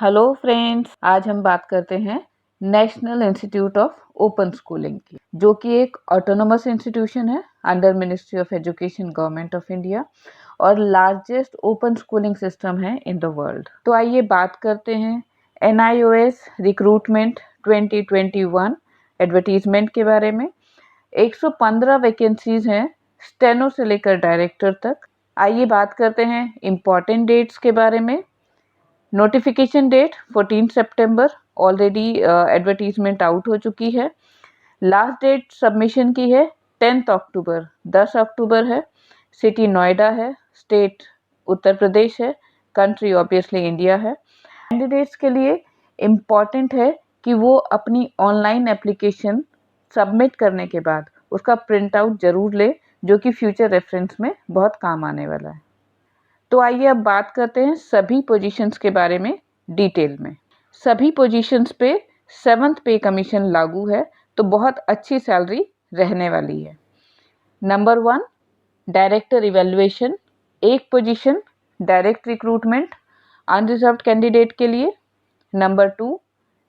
Hello friends, आज हम बात करते हैं national institute of open schooling की, जो कि एक ऑटोनोमस इंस्टीट्यूशन है under ministry of education government of India और लार्जेस्ट ओपन स्कूलिंग सिस्टम है इन द वर्ल्ड। तो आइए बात करते हैं NIOS रिक्रूटमेंट 2021 एडवर्टीजमेंट के बारे में। 115 वैकेंसीज हैं स्टेनो से लेकर डायरेक्टर तक। आइए बात करते हैं इम्पॉर्टेंट डेट्स के बारे में। नोटिफिकेशन डेट 14 सितंबर, ऑलरेडी एडवर्टीजमेंट आउट हो चुकी है। लास्ट डेट सबमिशन की है 10 अक्टूबर, 10 अक्टूबर है। सिटी नोएडा है, स्टेट उत्तर प्रदेश है, कंट्री ऑब्वियसली इंडिया है। कैंडिडेट्स के लिए इम्पॉर्टेंट है कि वो अपनी ऑनलाइन एप्लीकेशन सबमिट करने के बाद उसका प्रिंट आउट जरूर ले, जो कि फ्यूचर रेफरेंस में बहुत काम आने वाला है। तो आइए अब बात करते हैं सभी पोजीशंस के बारे में डिटेल में। सभी पोजीशंस पे 7th पे कमीशन लागू है, तो बहुत अच्छी सैलरी रहने वाली है। नंबर 1 डायरेक्टर इवैल्यूएशन, एक position direct recruitment unreserved candidate के लिए। नंबर 2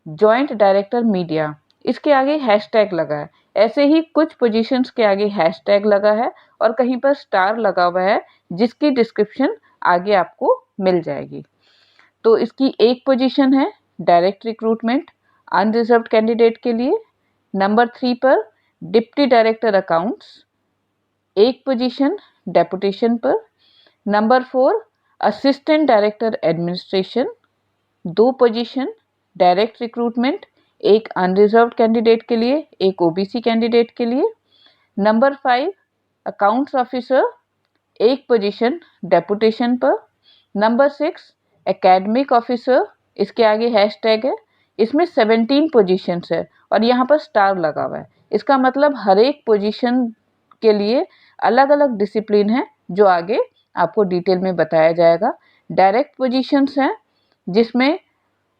जॉइंट डायरेक्टर मीडिया, इसके आगे हैशटैग लगा है। ऐसे ही कुछ पोजीशंस के आगे हैशटैग लगा है और कहीं पर स्टार लगा हुआ है, जिसकी डिस्क्रिप्शन आगे आपको मिल जाएगी। तो इसकी एक पोजीशन है डायरेक्ट रिक्रूटमेंट अनरिजर्व्ड कैंडिडेट के लिए। नंबर 3 पर डिप्टी डायरेक्टर अकाउंट्स, एक पोजीशन डेपुटेशन पर। नंबर 4 असिस्टेंट डायरेक्टर एडमिनिस्ट्रेशन, दो पोजीशन डायरेक्ट रिक्रूटमेंट, एक अनरिजर्व्ड कैंडिडेट के लिए, एक OBC कैंडिडेट के लिए। नंबर 5 अकाउंट्स ऑफिसर, एक पोजीशन डेपुटेशन पर। नंबर 6 एकेडमिक ऑफिसर, इसके आगे हैशटैग है। इसमें 17 पोजीशंस है और यहाँ पर स्टार लगा हुआ है। इसका मतलब हर एक पोजीशन के लिए अलग अलग डिसिप्लिन है, जो आगे आपको डिटेल में बताया जाएगा। डायरेक्ट पोजीशंस हैं, जिसमें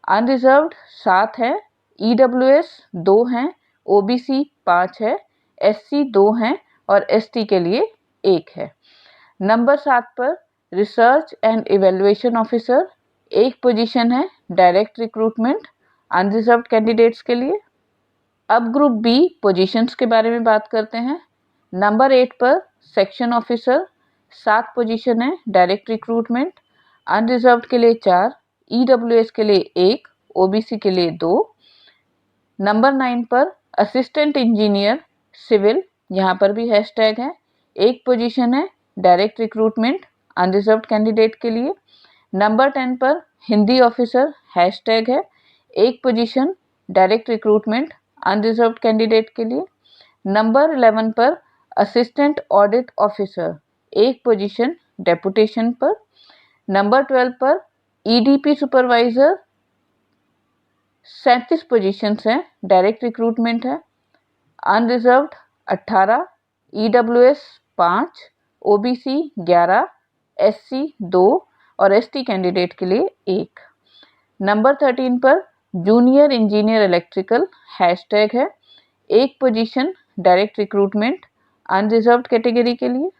अनरिजर्व्ड 7 है, EWS 2 हैं, OBC 5 है, SC 2 हैं और ST के लिए 1 है। नंबर 7 पर रिसर्च एंड इवैल्यूएशन ऑफिसर, एक पोजीशन है डायरेक्ट रिक्रूटमेंट अनरिजर्व्ड कैंडिडेट्स के लिए। अब ग्रुप B पोजीशंस के बारे में बात करते हैं। नंबर 8 पर सेक्शन ऑफिसर, 7 पोजीशन है डायरेक्ट रिक्रूटमेंट अनरिजर्व्ड के लिए 4, EWS के लिए 1, OBC के लिए 2। नंबर 9 पर असिस्टेंट इंजीनियर सिविल, यहाँ पर भी हैशटैग है, एक पोजीशन है डायरेक्ट रिक्रूटमेंट अनरिजर्व्ड कैंडिडेट के लिए। नंबर 10 पर हिंदी ऑफिसर, हैशटैग है, एक position direct recruitment unreserved candidate के लिए। नंबर 11 पर असिस्टेंट ऑडिट ऑफिसर, एक पोजीशन डेपुटेशन पर। नंबर 12 पर EDP सुपरवाइजर, 37 पोजीशंस हैं, डायरेक्ट रिक्रूटमेंट है। अनरिजर्व्ड 18, EWS 5, OBC 11, SC 2 और ST कैंडिडेट के लिए 1। नंबर 13 पर जूनियर इंजीनियर इलेक्ट्रिकल, हैशटैग है, एक position direct recruitment unreserved category के लिए।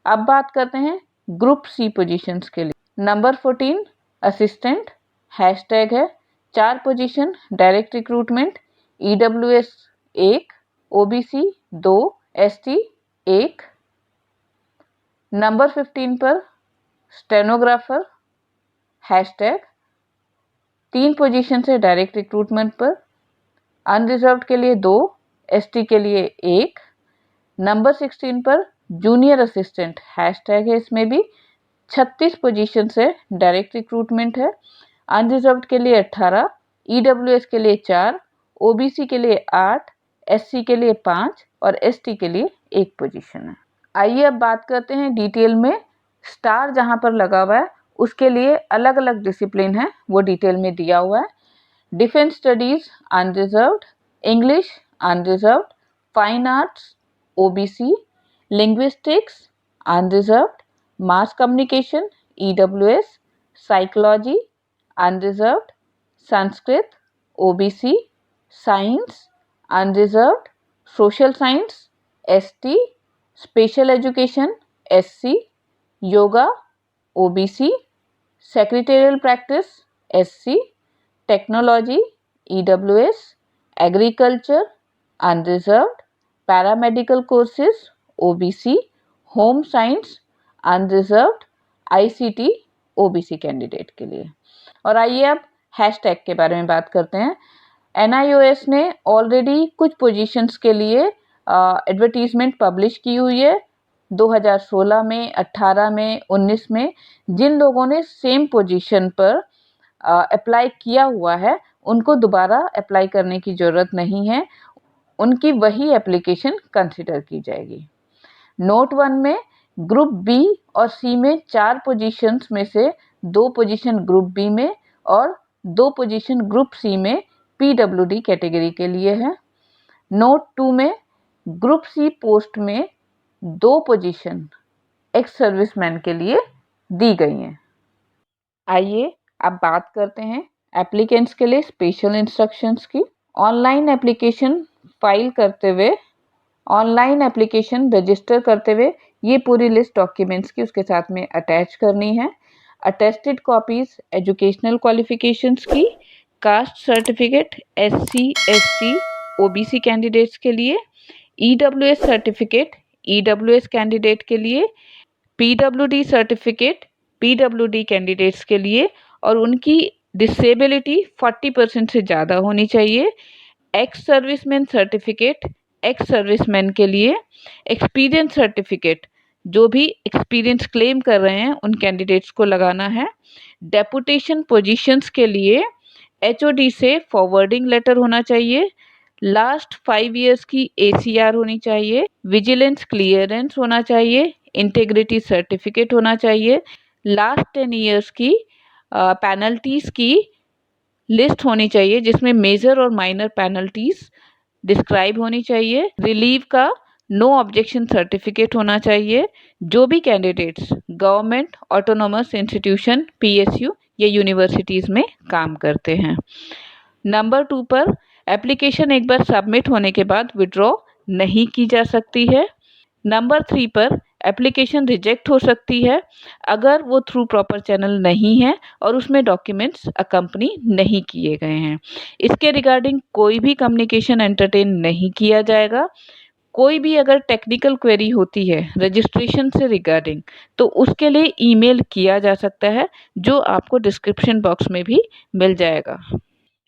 अब बात करते हैं ग्रुप C पोजीशंस के लिए। नंबर 14 असिस्टेंट, हैशटैग है, 4 position direct recruitment, EWS 1, OBC 2, ST 1। Number 15 पर स्टेनोग्राफर, हैशटैग, 3 पोजीशन से डायरेक्ट रिक्रूटमेंट पर, अनरिजर्व्ड के लिए 2, ST के लिए 1। नंबर 16 पर जूनियर असिस्टेंट, हैशटैग है, इसमें भी 36 पोजीशन से डायरेक्ट रिक्रूटमेंट है। अनरिजर्व्ड के लिए 18, EWS के लिए 4, OBC के लिए 8, SC के लिए 5 और ST के लिए 1 पोजीशन है। आइए अब बात करते हैं डिटेल में। स्टार जहां पर लगा हुआ है उसके लिए अलग अलग डिसिप्लिन है, वो डिटेल में दिया हुआ है। Defence studies unreserved, English unreserved, fine arts OBC, linguistics unreserved, mass communication EWS, psychology unreserved, Sanskrit OBC, science unreserved, social science ST, special education SC, yoga OBC, secretarial practice SC, Technology, EWS, Agriculture, Unreserved, Paramedical Courses, OBC, Home Science, Unreserved, ICT, OBC candidate के लिए। और आइए अब hashtag के बारे में बात करते हैं। NIOS ने ऑलरेडी कुछ पोजीशंस के लिए एडवर्टीजमेंट पब्लिश की हुई है 2016 में, 18 में, 19 में। जिन लोगों ने सेम पोजीशन पर अप्लाई किया हुआ है उनको दोबारा अप्लाई करने की ज़रूरत नहीं है, उनकी वही एप्लीकेशन कंसिडर की जाएगी। नोट 1 में ग्रुप बी और सी में 4 पोजीशंस में से 2 पोजीशन ग्रुप बी में और 2 पोजीशन ग्रुप सी में PWD कैटेगरी के लिए है। नोट 2 में ग्रुप सी पोस्ट में 2 पोजीशन एक्स सर्विसमैन के लिए दी गई हैं। आइए अब बात करते हैं एप्लीकेंट्स के लिए स्पेशल इंस्ट्रक्शंस की। ऑनलाइन एप्लीकेशन फाइल करते हुए, ऑनलाइन एप्लीकेशन रजिस्टर करते हुए ये पूरी लिस्ट डॉक्यूमेंट्स की उसके साथ में अटैच करनी है। अटेस्टेड कॉपीज एजुकेशनल क्वालिफिकेशंस की, caste certificate SC, ST, OBC candidates के लिए, EWS सर्टिफिकेट EWS कैंडिडेट के लिए, PWD सर्टिफिकेट PWD कैंडिडेट्स के लिए और उनकी डिसेबिलिटी 40% से ज़्यादा होनी चाहिए। Ex serviceman certificate ex serviceman के लिए, एक्सपीरियंस सर्टिफिकेट जो भी एक्सपीरियंस क्लेम कर रहे हैं उन कैंडिडेट्स को लगाना है। डेपुटेशन पोजीशंस के लिए HOD से फॉरवर्डिंग लेटर होना चाहिए। लास्ट 5 इयर्स की ACR होनी चाहिए। विजिलेंस क्लियरेंस होना चाहिए। इंटेग्रिटी सर्टिफिकेट होना चाहिए। लास्ट 10 इयर्स की पेनल्टीज़ की लिस्ट होनी चाहिए जिसमें मेजर और माइनर पेनल्टीज़ डिस्क्राइब होनी चाहिए। रिलीव का नो ऑब्जेक्शन सर्टिफिकेट होना चाहिए। जो भी candidates government autonomous institution PSU या यूनिवर्सिटीज़ में काम करते हैं। नंबर 2 पर एप्लीकेशन एक बार सबमिट होने के बाद विड्रॉ नहीं की जा सकती है। नंबर 3 पर एप्लीकेशन रिजेक्ट हो सकती है अगर वो थ्रू प्रॉपर चैनल नहीं है और उसमें डॉक्यूमेंट्स अकम्पनी नहीं किए गए हैं। इसके रिगार्डिंग कोई भी कम्युनिकेशन एंटरटेन नहीं किया जाएगा। कोई भी अगर टेक्निकल क्वेरी होती है रजिस्ट्रेशन से रिगार्डिंग तो उसके लिए ईमेल किया जा सकता है जो आपको डिस्क्रिप्शन बॉक्स में भी मिल जाएगा।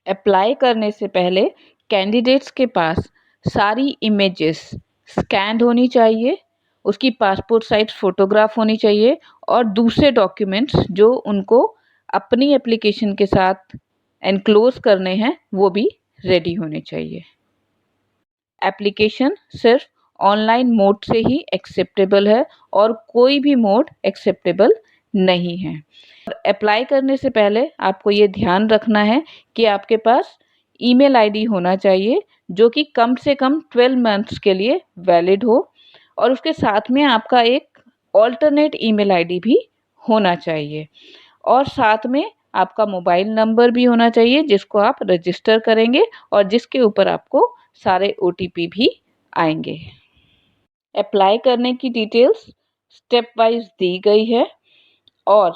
अप्लाई करने से पहले कैंडिडेट्स के पास सारी इमेजेस स्कैन्ड होनी चाहिए, उसकी पासपोर्ट साइज फ़ोटोग्राफ होनी चाहिए और दूसरे डॉक्यूमेंट्स जो उनको अपनी एप्लीकेशन के साथ एनक्लोज करने हैं वो भी रेडी होने चाहिए। एप्लीकेशन सिर्फ ऑनलाइन मोड से ही एक्सेप्टेबल है और कोई भी मोड एक्सेप्टेबल नहीं है। अप्लाई करने से पहले आपको ये ध्यान रखना है कि आपके पास ईमेल आईडी होना चाहिए जो कि कम से कम 12 मंथ्स के लिए वैलिड हो और उसके साथ में आपका एक ऑल्टरनेट ईमेल आईडी भी होना चाहिए और साथ में आपका मोबाइल नंबर भी होना चाहिए जिसको आप रजिस्टर करेंगे और जिसके ऊपर आपको सारे OTP भी आएंगे। अप्लाई करने की डिटेल्स स्टेप वाइज दी गई है और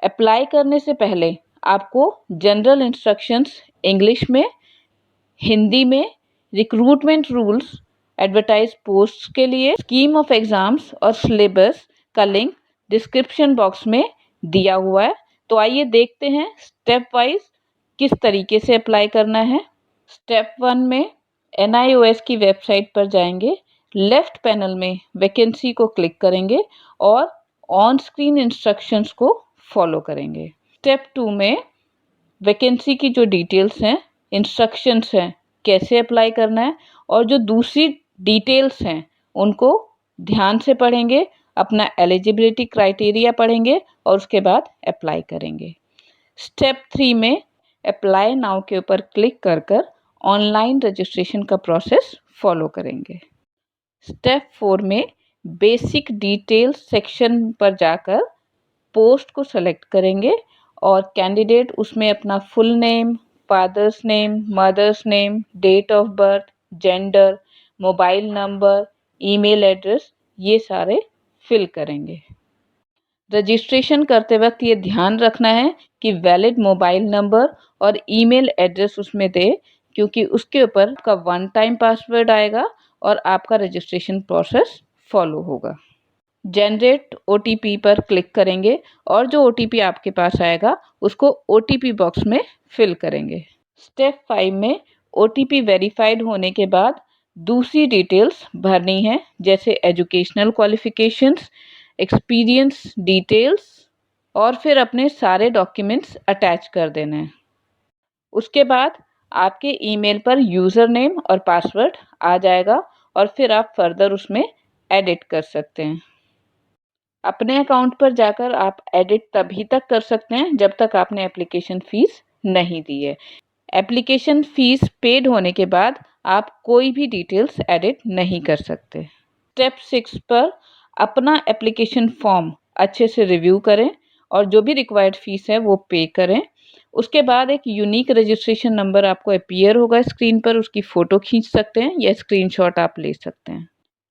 अप्लाई करने से पहले आपको जनरल इंस्ट्रक्शंस इंग्लिश में, हिंदी में, रिक्रूटमेंट रूल्स, एडवर्टाइज पोस्ट के लिए, स्कीम ऑफ एग्ज़ाम्स और सिलेबस का लिंक डिस्क्रिप्शन बॉक्स में दिया हुआ है। तो आइए देखते हैं स्टेप वाइज किस तरीके से अप्लाई करना है। स्टेप 1 में NIOS की वेबसाइट पर जाएंगे, लेफ्ट पैनल में वैकेंसी को क्लिक करेंगे और ऑन स्क्रीन इंस्ट्रक्शंस को फॉलो करेंगे। स्टेप 2 में वैकेंसी की जो डिटेल्स हैं, इंस्ट्रक्शंस हैं, कैसे अप्लाई करना है और जो दूसरी डिटेल्स हैं उनको ध्यान से पढ़ेंगे, अपना एलिजिबिलिटी क्राइटेरिया पढ़ेंगे और उसके बाद अप्लाई करेंगे। स्टेप 3 में अप्लाई नाउ के ऊपर क्लिक कर ऑनलाइन रजिस्ट्रेशन का प्रोसेस फॉलो करेंगे। स्टेप 4 में बेसिक डिटेल्स सेक्शन पर जाकर पोस्ट को सेलेक्ट करेंगे और कैंडिडेट उसमें अपना full name, father's name, mother's name, date of birth, gender, mobile number, email address ये सारे फिल करेंगे। रजिस्ट्रेशन करते वक्त ये ध्यान रखना है कि वैलिड मोबाइल नंबर और ईमेल एड्रेस उसमें दे, क्योंकि उसके ऊपर आपका वन टाइम पासवर्ड आएगा और आपका रजिस्ट्रेशन प्रोसेस फॉलो होगा। जनरेट ओटीपी पर क्लिक करेंगे और जो ओटीपी आपके पास आएगा उसको ओटीपी बॉक्स में फिल करेंगे। स्टेप 5 में ओटीपी वेरीफाइड होने के बाद दूसरी डिटेल्स भरनी है, जैसे एजुकेशनल क्वालिफिकेशंस, एक्सपीरियंस डिटेल्स और फिर अपने सारे डॉक्यूमेंट्स अटैच कर देने हैं। उसके बाद आपके ईमेल पर यूज़र नेम और पासवर्ड आ जाएगा और फिर आप फर्दर उसमें एडिट कर सकते हैं। अपने अकाउंट पर जाकर आप एडिट तभी तक कर सकते हैं जब तक आपने एप्लीकेशन फ़ीस नहीं दी है। एप्लीकेशन फ़ीस पेड होने के बाद आप कोई भी डिटेल्स एडिट नहीं कर सकते। स्टेप 6 पर अपना एप्लीकेशन फॉर्म अच्छे से रिव्यू करें और जो भी रिक्वायर्ड फ़ीस है वो पे करें। उसके बाद एक यूनिक रजिस्ट्रेशन नंबर आपको अपीयर होगा स्क्रीन पर, उसकी फ़ोटो खींच सकते हैं या स्क्रीनशॉट आप ले सकते हैं।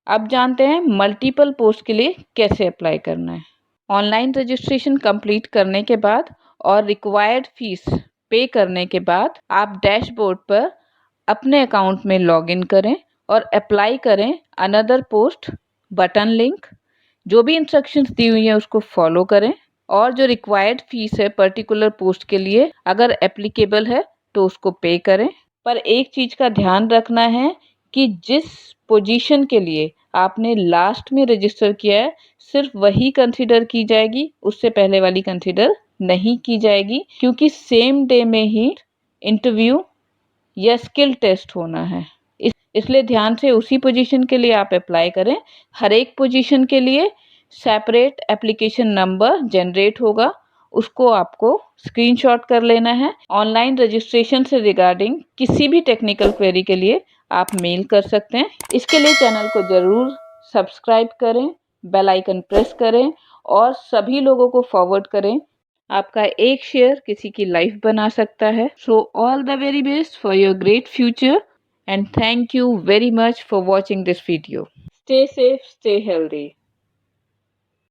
अब जानते हैं मल्टीपल पोस्ट के लिए कैसे अप्लाई करना है। ऑनलाइन रजिस्ट्रेशन कंप्लीट करने के बाद और रिक्वायर्ड फ़ीस पे करने के बाद आप डैशबोर्ड पर अपने अकाउंट में लॉगिन करें और अप्लाई करें अनदर पोस्ट बटन लिंक। जो भी इंस्ट्रक्शंस दी हुई हैं उसको फॉलो करें और जो रिक्वायर्ड फ़ीस है पर्टिकुलर पोस्ट के लिए अगर एप्लीकेबल है तो उसको पे करें। पर एक चीज़ का ध्यान रखना है कि जिस पोजीशन के लिए आपने लास्ट में रजिस्टर किया है सिर्फ वही कंसिडर की जाएगी, उससे पहले वाली कंसिडर नहीं की जाएगी, क्योंकि सेम डे में ही इंटरव्यू या स्किल टेस्ट होना है। इसलिए ध्यान से उसी पोजीशन के लिए आप अप्लाई करें। हर एक पोजीशन के लिए सेपरेट एप्लीकेशन नंबर जनरेट होगा, उसको आपको स्क्रीनशॉट कर लेना है। ऑनलाइन रजिस्ट्रेशन से रिगार्डिंग किसी भी टेक्निकल क्वेरी के लिए आप मेल कर सकते हैं। इसके लिए चैनल को ज़रूर सब्सक्राइब करें, बेल आइकन प्रेस करें और सभी लोगों को फॉरवर्ड करें। आपका एक शेयर किसी की लाइफ बना सकता है। So all the very best for your great future and thank you very much for watching this video. Stay safe, stay healthy.